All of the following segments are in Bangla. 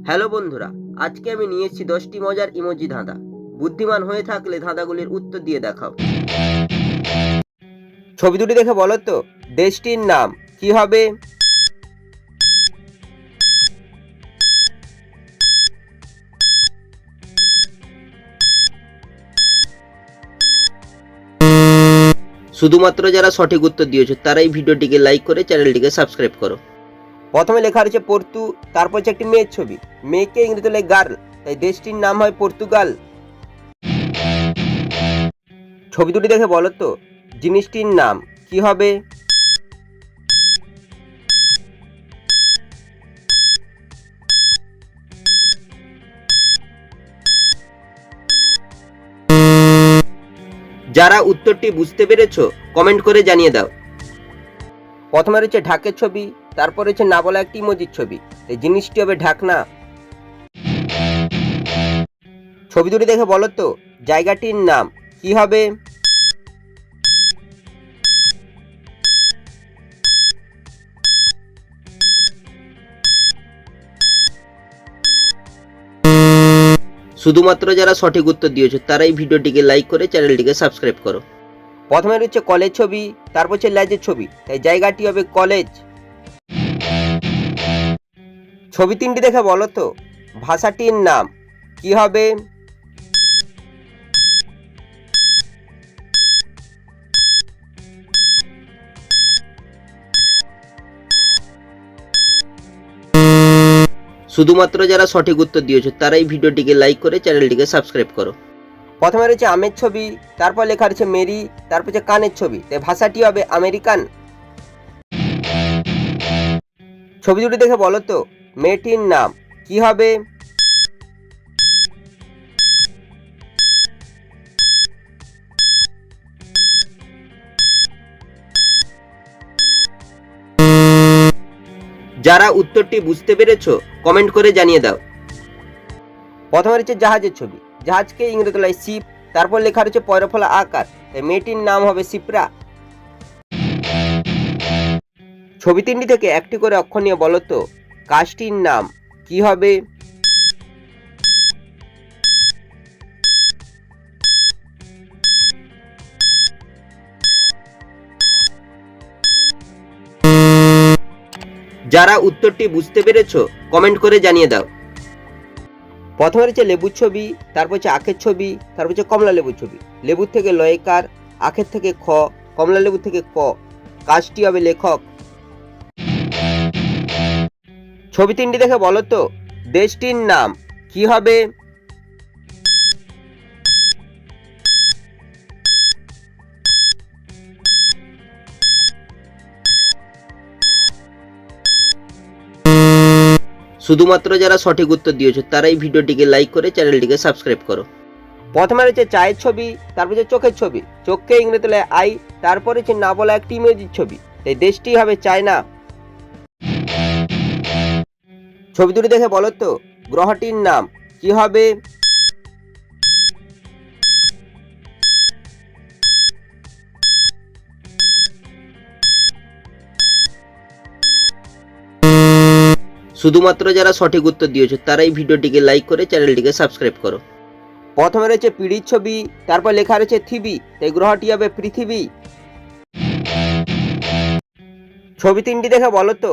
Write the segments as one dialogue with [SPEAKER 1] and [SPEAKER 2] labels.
[SPEAKER 1] হ্যালো বন্ধুরা, আজকে আমি নিয়ে এসেছি 10টি মজার ইমোজি ধাঁধা। বুদ্ধিমান হয়ে থাকলে ধাঁধাগুলির উত্তর দিয়ে দেখাও। ছবি দুটি দেখে বলো তো দেশটির নাম কি হবে? শুধুমাত্র যারা সঠিক উত্তর দিয়েছো তারাই ভিডিওটিকে লাইক করে চ্যানেলটিকে সাবস্ক্রাইব করো। প্রথমে লেখা রয়েছে পর্তু, তারপর হচ্ছে একটি মেয়ের ছবি। মেয়েকে ইংরেজিতে লেখে গার্ল, তাই দেশটির নাম হয় পর্তুগাল। ছবি দুটি দেখে বলো তো জিনিসটির নাম কি হবে? যারা উত্তরটি বুঝতে পেরেছো কমেন্ট করে জানিয়ে দাও। প্রথমে রয়েছে ঢাকের ছবি, তারপর রয়েছে না বলা একটি ইমোজির ছবি, এই জিনিসটি হবে ঢাকনা। ছবি দুটি দেখে বলো তো জায়গাটির নাম কি হবে? শুধুমাত্র যারা সঠিক উত্তর দিয়েছো তারাই ভিডিওটিকে লাইক করে চ্যানেলটিকে সাবস্ক্রাইব করো। প্রথমে রয়েছে কলেজ ছবি, তারপর হচ্ছে লেজের ছবি, তাই জায়গাটি হবে কলেজ। ছবি তিনটি দেখে বলো তো ভাষাটির নাম কি হবে? শুধুমাত্র যারা সঠিক উত্তর দিয়েছো তারাই ভিডিওটিকে লাইক করে চ্যানেলটিকে সাবস্ক্রাইব করো। প্রথমে রয়েছে আমের ছবি, তারপর লেখা রয়েছে মেরি, তারপর হচ্ছে কানের ছবি, তাই ভাষাটি হবে আমেরিকান। ছবি দুটি দেখে বলো তো মেয়েটির নাম কি হবে? যারা উত্তরটি বুঝতে পেরেছো কমেন্ট করে জানিয়ে দাও। প্রথমে রয়েছে জাহাজের ছবি, জাহাজকে ইংরেজি লেখা শিপ, তারপর লেখা রয়েছে পয়রফলা আকার, তাই মেয়েটির নাম হবে শিপ্রা। ছবি তিনটি থেকে একটি করে অক্ষর নিয়ে বলো তো কাজটির নাম কি হবে? যারা উত্তরটি বুঝতে পেরেছো কমেন্ট করে জানিয়ে দাও। প্রথমে রয়েছে লেবুর ছবি, তারপর হচ্ছে আখের ছবি, তারপর হচ্ছে কমলা লেবুর ছবি। লেবুর থেকে লয়কার, আখের থেকে খ, কমলা লেবুর থেকে ক, কাজটি হবে লেখক। ছবি তিনটি দেখে বলো তো দেশটির নাম কি হবে? শুধুমাত্র যারা সঠিক উত্তর দিয়েছো তারাই ভিডিওটিকে লাইক করে চ্যানেলটিকে সাবস্ক্রাইব করো। প্রথমে রয়েছে চায়ের ছবি, তারপর হচ্ছে চোখের ছবি, চোখকে ইংরেজিতে লেখা আই, তারপর হচ্ছে না বলা একটি ইমোজির ছবি, তাই দেশটি হবে চায়না। ছবি দুটি দেখে বলো তো গ্রহটির নাম কি হবে? শুধুমাত্র যারা সঠিক উত্তর দিয়েছো তারাই ভিডিওটিকে লাইক করে চ্যানেলটিকে সাবস্ক্রাইব করো। প্রথমে রয়েছে পিড়ির ছবি, তারপর লেখা রয়েছে থিবি, তাই গ্রহটি হবে পৃথিবী। ছবি তিনটি দেখে বলো তো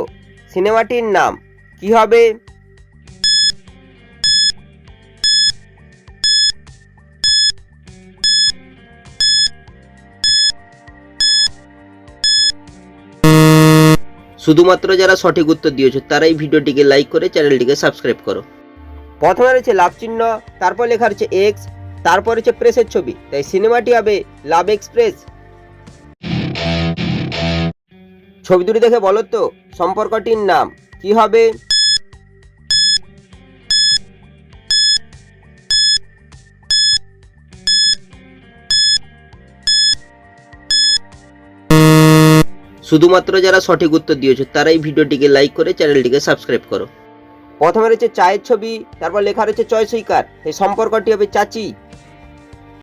[SPEAKER 1] সিনেমাটির নাম কি হবে? শুধুমাত্র যারা সঠিক উত্তর দিয়েছো তারাই ভিডিওটিকে লাইক করে চ্যানেলটিকে সাবস্ক্রাইব করো। প্রথমে রয়েছে লাভ চিহ্ন, তারপর লেখা রয়েছে এক্স, তারপর রয়েছে প্রেসের ছবি, তাই সিনেমাটি হবে লাভ এক্সপ্রেস। ছবি দুটি দেখে বলো তো সম্পর্কটির নাম কি হবে? শুধুমাত্র যারা সঠিক উত্তর দিয়েছো তারাই ভিডিওটিকে লাইক করে চ্যানেলটিকে সাবস্ক্রাইব করো। প্রথমে রয়েছে চায়ের ছবি, তারপর লেখা রয়েছে চয় সুইকার, এই সম্পর্কটি হবে চাচি।